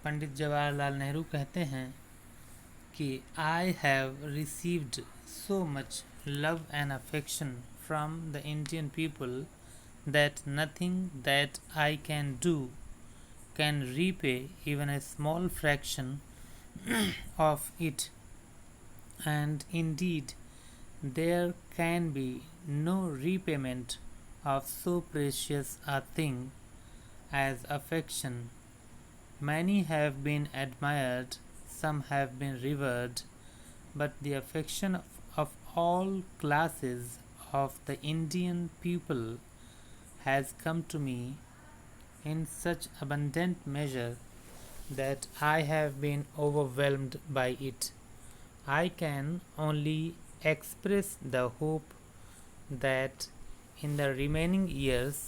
पंडित जवाहरलाल नेहरू कहते हैं कि I have received so much love and affection from the Indian people that nothing that I can do can repay even a small fraction of it, and indeed there can be no repayment of so precious a thing as affection. Many have been admired, some have been revered, but the affection of all classes of the Indian people has come to me in such abundant measure that I have been overwhelmed by it. I can only express the hope that in the remaining years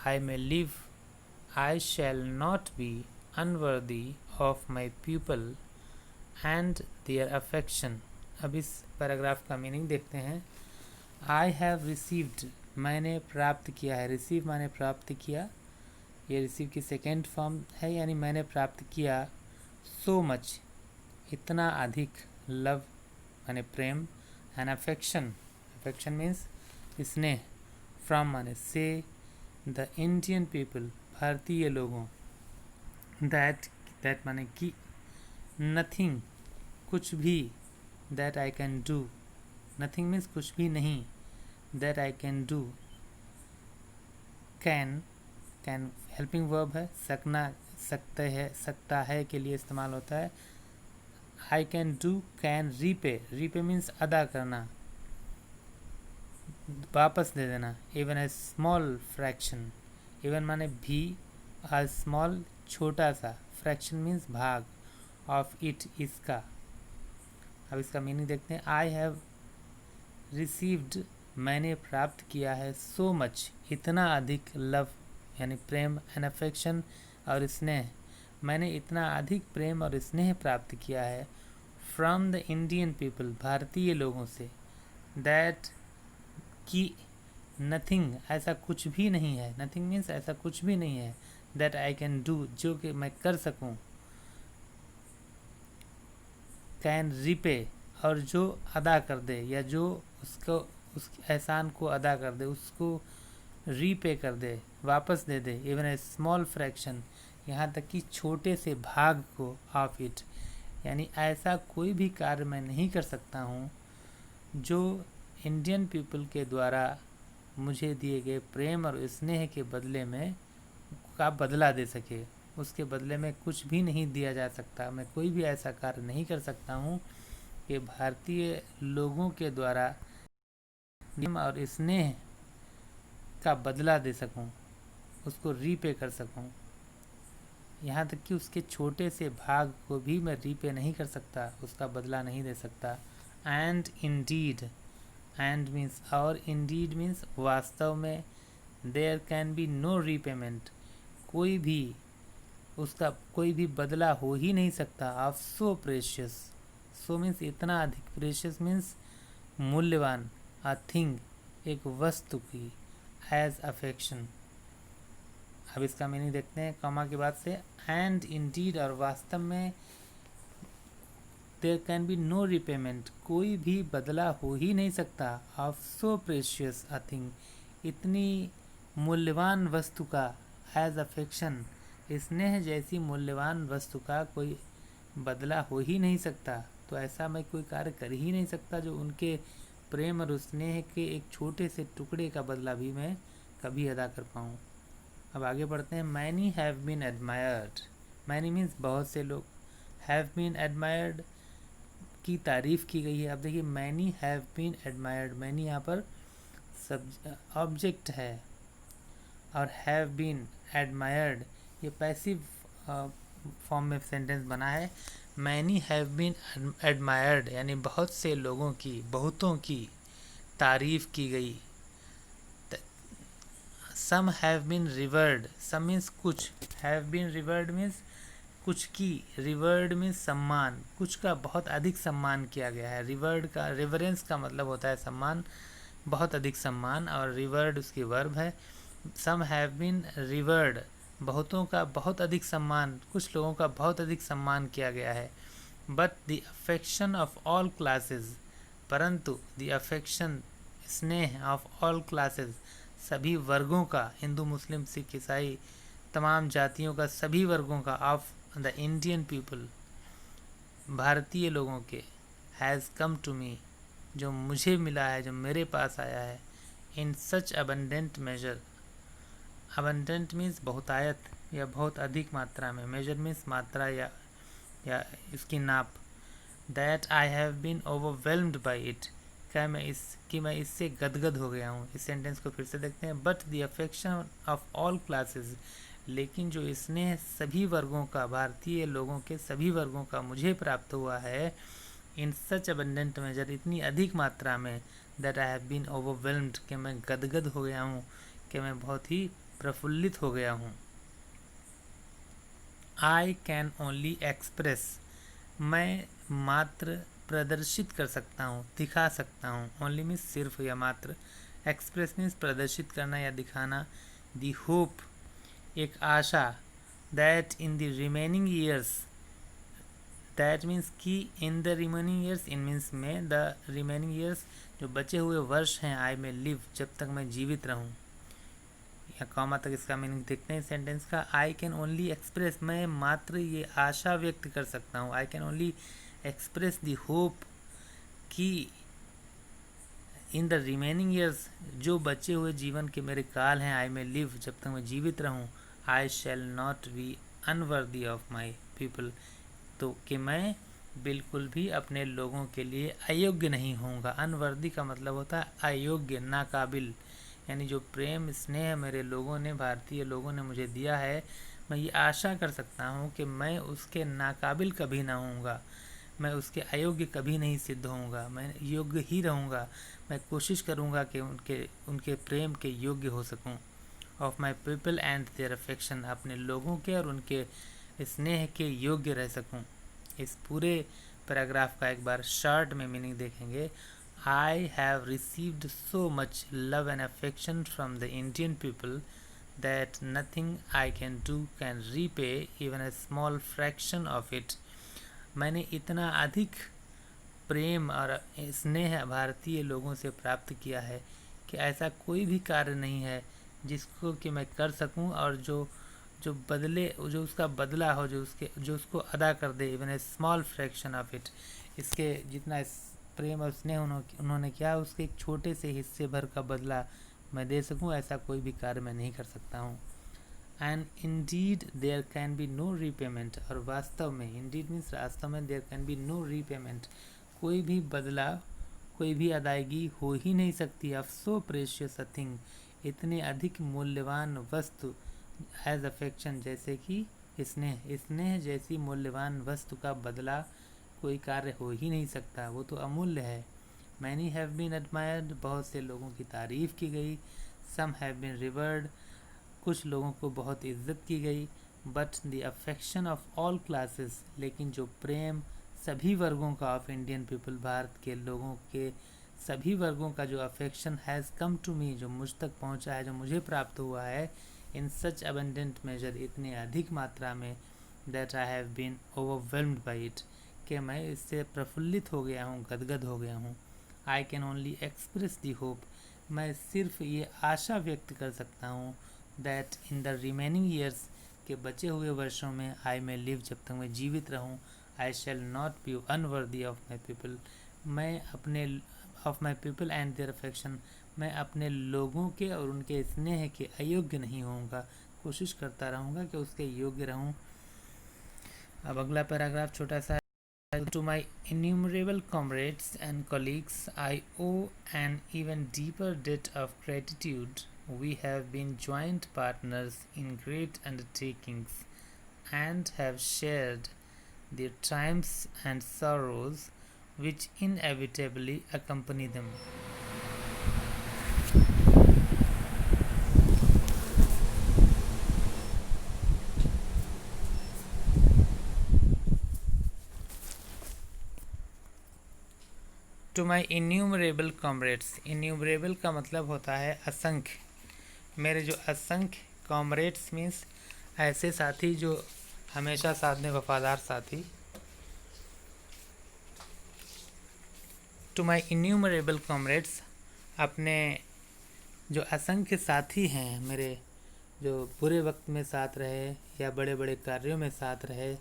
I may live I shall not be unworthy of my people and their affection. अब इस paragraph का meaning देखते हैं. I have received, मैंने प्राप्त किया है. Receive माने प्राप्त किया, ये रिसीव की सेकेंड फॉर्म है, यानी मैंने प्राप्त किया. सो मच, इतना अधिक. लव माने प्रेम, एंड अफेक्शन, अफेक्शन मीन्स स्नेह. फ्रॉम माने से, द इंडियन पीपल, भारतीय लोगों. दैट माने कि, नथिंग, कुछ भी. That I can do, nothing means कुछ भी नहीं. That I can do, can helping verb है, सकना, सकता है के लिए इस्तेमाल होता है. I can do, can repay, repay means अदा करना, वापस दे देना. Even a small fraction, even माने भी, आ स्मॉल छोटा सा, फ्रैक्शन मीन्स भाग, ऑफ इट इसका. अब इसका मीनिंग देखते हैं. आई हैव रिसीव्ड, मैंने प्राप्त किया है. सो मच, इतना अधिक. लव यानी प्रेम, एंड अफेक्शन और स्नेह, मैंने इतना अधिक प्रेम और स्नेह प्राप्त किया है. फ्रॉम द इंडियन पीपल, भारतीय लोगों से. दैट कि, नथिंग, ऐसा कुछ भी नहीं है. नथिंग मीन्स ऐसा कुछ भी नहीं है. दैट आई कैन डू, जो कि मैं कर सकूं. कैन रिपे, और जो अदा कर दे, या जो उसको, उस एहसान को अदा कर दे, उसको रीपे कर दे, वापस दे दे. इवन ए स्मॉल फ्रैक्शन, यहाँ तक कि छोटे से भाग को. ऑफ इट, यानी ऐसा कोई भी कार्य मैं नहीं कर सकता हूँ जो इंडियन पीपल के द्वारा मुझे दिए गए प्रेम और स्नेह के बदले में का बदला दे सके. उसके बदले में कुछ भी नहीं दिया जा सकता. मैं कोई भी ऐसा कार्य नहीं कर सकता हूँ कि भारतीय लोगों के द्वारा प्रेम और स्नेह का बदला दे सकूं, उसको रीपे कर सकूं. यहाँ तक कि उसके छोटे से भाग को भी मैं रीपे नहीं कर सकता, उसका बदला नहीं दे सकता. एंड इंडीड, एंड मीन्स और, इंडीड मीन्स वास्तव में. There can be no repayment, कोई भी उसका कोई भी बदला हो ही नहीं सकता. Of so precious, so means इतना अधिक. प्रेशियस मीन्स मूल्यवान. अ थिंग, एक वस्तु की. As affection. अब इसका मीनिंग देखते हैं कॉमा के बाद से. एंड इंडीड, और वास्तव में. There can be no repayment, कोई भी बदला हो ही नहीं सकता. Of so precious a thing, इतनी मूल्यवान वस्तु का. एज अफेक्शन, स्नेह जैसी मूल्यवान वस्तु का कोई बदला हो ही नहीं सकता. तो ऐसा मैं कोई कार्य कर ही नहीं सकता जो उनके प्रेम और स्नेह के एक छोटे से टुकड़े का बदला भी मैं कभी अदा कर पाऊँ. अब आगे बढ़ते हैं. Many have been admired, many means बहुत से लोग. हैव बीन एडमायर्ड की तारीफ़ की गई है. अब देखिए, many have been admired, many यहाँ पर ऑब्जेक्ट है, और हैव बीन एडमायर्ड ये पैसिव फॉर्म में सेंटेंस बना है. मैनी हैव बीन एडमायर्ड यानी बहुत से लोगों की, बहुतों की तारीफ़ की गई. Some have been reward, some means कुछ. हैव बीन रिवर्ड मीन्स कुछ की. रिवर्ड मीन्स सम्मान, कुछ का बहुत अधिक सम्मान किया गया है. रिवर्ड का, रिवरेंस का मतलब होता है सम्मान, बहुत अधिक सम्मान, और रिवर्ड उसकी वर्ब है. सम हैव बीन रिवर्ड, बहुतों का बहुत अधिक सम्मान, कुछ लोगों का बहुत अधिक सम्मान किया गया है। But the affection of all classes, परंतु द अफेक्शन, स्नेह ऑफ ऑल क्लासेस, सभी वर्गों का, हिंदू मुस्लिम सिख ईसाई तमाम जातियों का, सभी वर्गों का, ऑफ द इंडियन पीपल, भारतीय लोगों के, हैज़ कम टू मी, जो मुझे मिला है, जो मेरे पास आया है, इन सच अबंडेंट मेजर। अबंडेंट मीन्स बहुतायत या बहुत अधिक मात्रा में, मेजर मीन्स मात्रा या इसकी नाप। That I have been overwhelmed by it, क्या मैं इससे गदगद हो गया हूँ। इस सेंटेंस को फिर से देखते हैं। But the affection of all classes, लेकिन जो स्नेह सभी वर्गों का, भारतीय लोगों के सभी वर्गों का मुझे प्राप्त हुआ है, इन सच अबंडेंट मेजर, इतनी अधिक मात्रा में, that I have been overwhelmed, कि मैं गदगद हो गया हूँ, कि मैं बहुत ही प्रफुल्लित हो गया हूँ। आई कैन ओनली एक्सप्रेस, मैं मात्र प्रदर्शित कर सकता हूँ, दिखा सकता हूँ। ओनली मीन्स सिर्फ या मात्र, एक्सप्रेस मीन्स प्रदर्शित करना या दिखाना। दी होप, एक आशा। That in the remaining years, that means कि in the remaining years, in means में, द रिमेनिंग ईयर्स, जो बचे हुए वर्ष हैं, आई में लिव, जब तक मैं जीवित रहूँ, या कॉमा तक इसका मीनिंग देखते हैं सेंटेंस का। आई कैन ओनली एक्सप्रेस, मैं मात्र ये आशा व्यक्त कर सकता हूँ। I can only express the hope कि इन द रिमेनिंग ईयर्स, जो बचे हुए जीवन के मेरे काल हैं, आई में लिव, जब तक मैं जीवित रहूँ, I shall not be unworthy of my people, तो कि मैं बिल्कुल भी अपने लोगों के लिए अयोग्य नहीं होऊंगा। अनवर्दी का मतलब होता है अयोग्य, नाकाबिल। यानी जो प्रेम स्नेह मेरे लोगों ने, भारतीय लोगों ने मुझे दिया है, मैं ये आशा कर सकता हूँ कि मैं उसके नाकाबिल कभी ना होऊंगा, मैं उसके अयोग्य कभी नहीं सिद्ध होऊंगा, मैं योग्य ही रहूँगा। मैं कोशिश करूँगा कि उनके प्रेम के योग्य हो सकूँ। Of my people and their affection, अपने लोगों के और उनके स्नेह के योग्य रह सकूँ। इस पूरे पैराग्राफ का एक बार शॉर्ट में मीनिंग देखेंगे। I have received so much love and affection from the Indian people that nothing I can do can repay even a small fraction of it. मैंने इतना अधिक प्रेम और स्नेह भारतीय लोगों से प्राप्त किया है कि ऐसा कोई भी कार्य नहीं है जिसको कि मैं कर सकूं और जो उसका बदला हो, जो उसको अदा कर दे। Even a small fraction of it, इसके जितना प्रेम और स्नेह उन्होंने किया, उसके एक छोटे से हिस्से भर का बदला मैं दे सकूं, ऐसा कोई भी कार्य मैं नहीं कर सकता हूं। And indeed there can be no repayment, और वास्तव में, इंडीड मीन्स वास्तव में, there can be no repayment, कोई भी बदला, कोई भी अदायगी हो ही नहीं सकती। Of so precious a thing, इतने अधिक मूल्यवान वस्तु, एज अफेक्शन, जैसे कि स्नेह जैसी मूल्यवान वस्तु का बदला कोई कार्य हो ही नहीं सकता, वो तो अमूल्य है। मैनी हैव बीन एडमायर्ड, बहुत से लोगों की तारीफ़ की गई। सम हैव बीन रिवर्ड, कुछ लोगों को बहुत इज्जत की गई। But the affection of all classes, लेकिन जो प्रेम सभी वर्गों का, ऑफ इंडियन पीपल, भारत के लोगों के सभी वर्गों का जो affection has come to me, जो मुझ तक पहुंचा है, जो मुझे प्राप्त हुआ है, इन सच अबंडेंट मेजर, इतने अधिक मात्रा में, that I have been overwhelmed by it, कि मैं इससे प्रफुल्लित हो गया हूँ, गदगद हो गया हूँ। I can only express the hope, मैं सिर्फ ये आशा व्यक्त कर सकता हूँ, that in the remaining years, के बचे हुए वर्षों में, आई में लिव, जब तक मैं जीवित रहूँ, I shall not be unworthy of my people, मैं अपने, of my people and their affection, मैं अपने लोगों के और उनके स्नेह के अयोग्य नहीं होऊंगा, कोशिश करता रहूँगा कि उसके योग्य रहूँ। अब अगला पैराग्राफ छोटा सा। To my innumerable comrades and colleagues, I owe an even deeper debt of gratitude. We have been joint partners in great undertakings and have shared their triumphs and sorrows which inevitably accompany them. To my innumerable comrades, innumerable का मतलब होता है असंख्य। मेरे जो असंख्य comrades means ऐसे साथी जो हमेशा साथ में, वफादार साथी। टू माई इन्यूमरेबल कॉमरेड्स, अपने जो असंख्य साथी हैं मेरे, जो बुरे वक्त में साथ रहे या बड़े बड़े कार्यों में साथ रहे,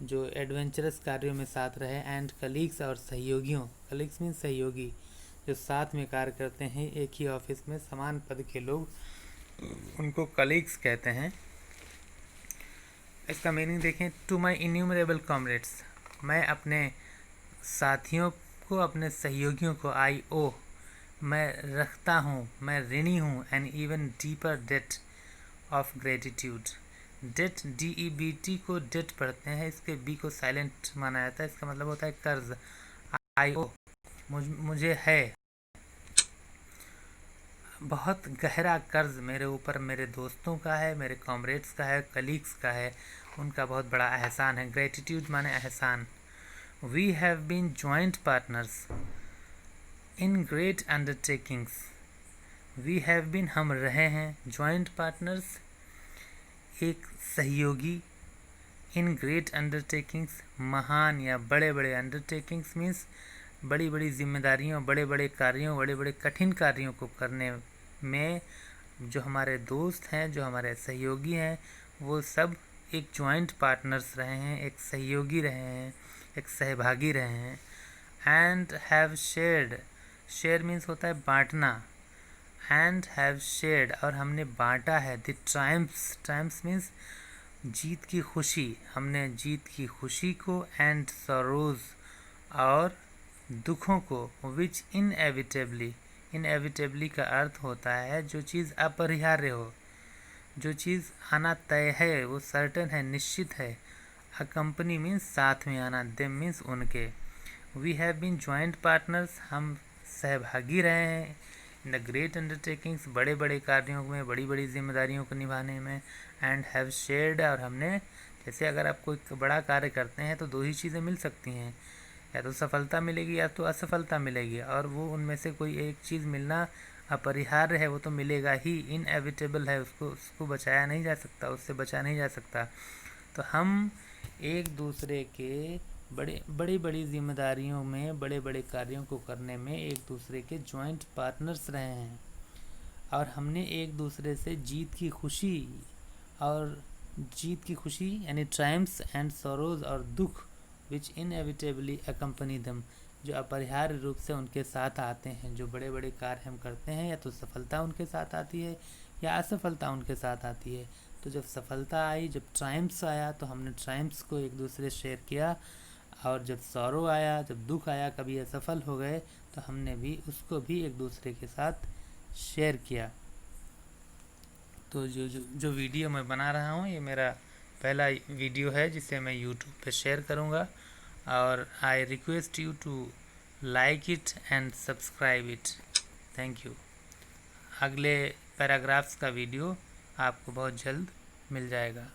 जो एडवेंचरस कार्यों में साथ रहे, एंड कलीग्स और सहयोगियों, कलीग्स मीन सहयोगी, जो साथ में कार्य करते हैं एक ही ऑफिस में, समान पद के लोग, उनको कलीग्स कहते हैं। इसका मीनिंग देखें, टू माई इन्यूमरेबल कॉमरेड्स, मैं अपने साथियों को, अपने सहयोगियों को, आई ओ, मैं रखता हूँ, मैं ऋणी हूँ, an even deeper debt of gratitude. Debt, DEBT को डेट पढ़ते हैं, इसके बी को साइलेंट माना जाता है, इसका मतलब होता है कर्ज। आई ओ, मुझे है बहुत गहरा कर्ज मेरे ऊपर, मेरे दोस्तों का है, मेरे कॉमरेड्स का है, कलीग्स का है, उनका बहुत बड़ा एहसान है। ग्रेटिट्यूड माने एहसान। We have been joint partners in great undertakings. We have been, हम रहे हैं, जॉइंट पार्टनर्स, एक सहयोगी, इन ग्रेट अंडरटेकिंग्स, महान या बड़े बड़े, अंडरटेकिंग्स मीन्स बड़ी बड़ी जिम्मेदारियों, बड़े बड़े कार्यों, बड़े बड़े कठिन कार्यों को करने में जो हमारे दोस्त हैं, जो हमारे सहयोगी हैं, वो सब एक जॉइंट पार्टनर्स रहे हैं, एक सहयोगी रहे हैं, एक सहभागी रहे हैं। And have shared, share means होता है बांटना, एंड हैव शेयर्ड, और हमने बांटा है, द ट्रायम्फ्स, ट्रायम्फ्स मीन्स जीत की खुशी, हमने जीत की खुशी को, एंड सरोज, और दुखों को, विच इनएविटेबली, इनएविटेबली का अर्थ होता है जो चीज़ अपरिहार्य हो, जो चीज़ आना तय है, वो सर्टेन है, निश्चित है। अकम्पनी मीन्स साथ में आना, देम मीन्स उनके। We have been joint partners, हम सहभागी रहे हैं, इन द ग्रेट अंडरटेकिंग्स, बड़े बड़े कार्यों में, बड़ी बड़ी जिम्मेदारियों को निभाने में, एंड हैव शेयर्ड, और हमने, जैसे अगर आप कोई बड़ा कार्य करते हैं तो दो ही चीज़ें मिल सकती हैं, या तो सफलता मिलेगी या तो असफलता मिलेगी, और वो उनमें से कोई एक चीज़ मिलना अपरिहार्य है, वो तो मिलेगा ही, इनएविटेबल है, उसको बचाया नहीं जा सकता, उससे बचा नहीं जा सकता। तो हम एक दूसरे के बड़ी बड़ी जिम्मेदारियों में, बड़े बड़े कार्यों को करने में एक दूसरे के जॉइंट पार्टनर्स रहे हैं, और हमने एक दूसरे से जीत की खुशी, और जीत की खुशी यानी ट्रायम्फ्स एंड सरोज, और दुख, विच इनएविटेबली अकम्पनी दम, जो अपरिहार्य रूप से उनके साथ आते हैं। जो बड़े बड़े कार्य हम करते हैं, या तो सफलता उनके साथ आती है या असफलता उनके साथ आती है। तो जब सफलता आई, जब ट्रायम्फ्स आया, तो हमने ट्रायम्फ्स को एक दूसरे से शेयर किया, और जब सौरो आया, जब दुख आया, कभी असफल हो गए, तो हमने भी उसको भी एक दूसरे के साथ शेयर किया। तो जो वीडियो मैं बना रहा हूँ, ये मेरा पहला वीडियो है जिसे मैं यूट्यूब पे शेयर करूँगा, और I request you to like it and subscribe it. Thank you. अगले पैराग्राफ्स का वीडियो आपको बहुत जल्द मिल जाएगा।